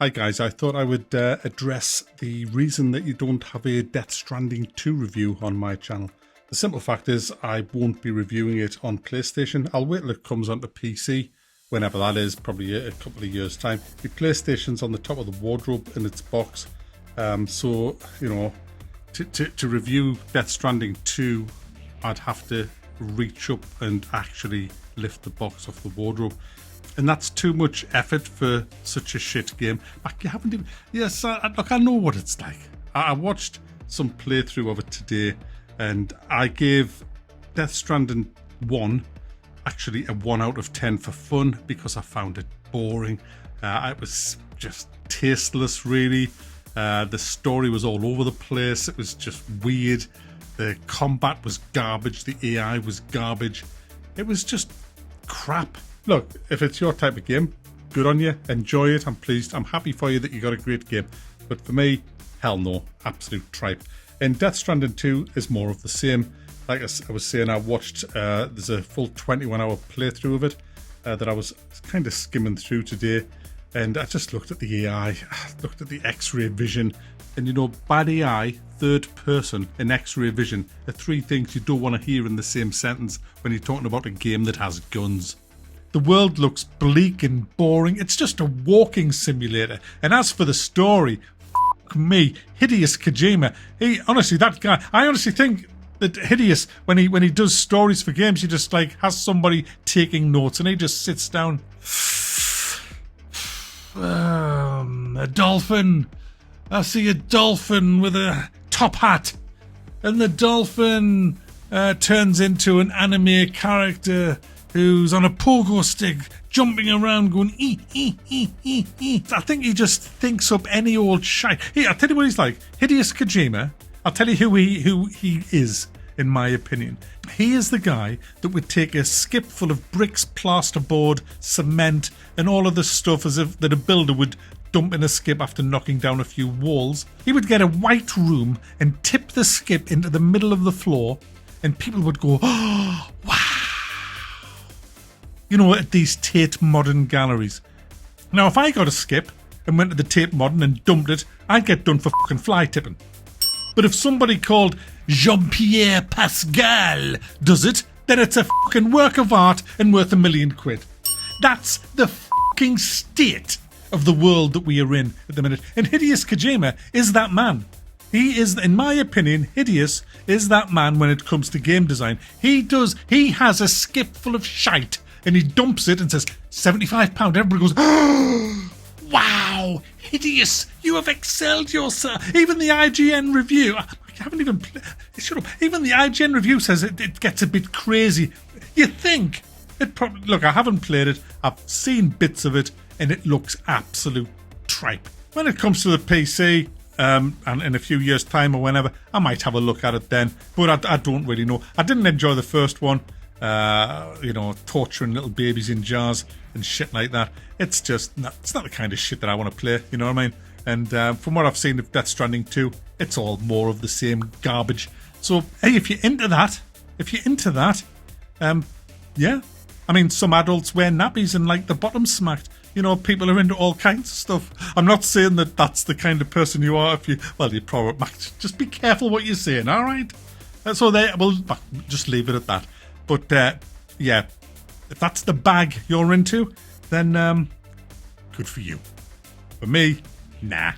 Hi guys, I thought I would address the reason that you don't have a Death Stranding 2 review on my channel. The simple fact is I won't be reviewing it on PlayStation. I'll wait till it comes onto PC, whenever that is, probably a couple of years' time. The PlayStation's on the top of the wardrobe in its box, so, you know, to review Death Stranding 2, I'd have to reach up and actually lift the box off the wardrobe. And that's too much effort for such a shit game. Like, you haven't even... Yes, look, I know what it's like. I watched some playthrough of it today, and I gave Death Stranding 1 actually a 1 out of 10 for fun, because I found it boring. It was just tasteless, really. The story was all over the place. It was just weird. The combat was garbage. The AI was garbage. It was just crap. Look, if it's your type of game, good on you. Enjoy it. I'm pleased. I'm happy for you that you got a great game. But for me, hell no. Absolute tripe. And Death Stranding 2 is more of the same. Like I was saying, I watched, there's a full 21-hour playthrough of it that I was kind of skimming through today. And I just looked at the AI, looked at the X-ray vision. And you know, bad AI, third person, and X-ray vision are three things you don't want to hear in the same sentence when you're talking about a game that has guns. The world looks bleak and boring. It's just a walking simulator. And as for the story, f*** me, Hideous Kojima. Honestly, that guy, I honestly think that Hideous, when he does stories for games, he just like has somebody taking notes and he just sits down. A dolphin. I see a dolphin with a top hat. And the dolphin turns into an anime character who's on a pogo stick, jumping around, going ee, ee, ee, ee, ee. I think he just thinks up any old shite. I'll tell you what he's like. Hideous Kojima, I'll tell you who he is, in my opinion. He is the guy that would take a skip full of bricks, plasterboard, cement, and all of the stuff as if that a builder would dump in a skip after knocking down a few walls. He would get a white room and tip the skip into the middle of the floor, and people would go, oh, wow. You know, at these Tate Modern galleries. Now, if I got a skip and went to the Tate Modern and dumped it, I'd get done for fucking fly tipping. But if somebody called Jean-Pierre Pascal does it, then it's a fucking work of art and worth £1 million. That's the fucking state of the world that we are in at the minute. And Hideous Kojima is that man. He is, in my opinion, Hideous is that man when it comes to game design. He has a skip full of shite, and he dumps it and says, £75. Everybody goes, oh, wow, Hideous, you have excelled yourself. Even the IGN review, I haven't even played, shut up. Even the IGN review says it gets a bit crazy. You think it probably, look, I haven't played it. I've seen bits of it, and it looks absolute tripe. When it comes to the PC, and in a few years' time or whenever, I might have a look at it then. But I don't really know. I didn't enjoy the first one. You know, torturing little babies in jars and shit like that. It's just not, it's not the kind of shit that I want to play, you know what I mean? And from what I've seen of Death Stranding 2, it's all more of the same garbage. So, hey, if you're into that, yeah. I mean, some adults wear nappies and like the bottom smacked. You know, people are into all kinds of stuff. I'm not saying that that's the kind of person you are if you, well, you probably, just be careful what you're saying, all right? So we'll just leave it at that. But, yeah, if that's the bag you're into, then good for you. For me, nah.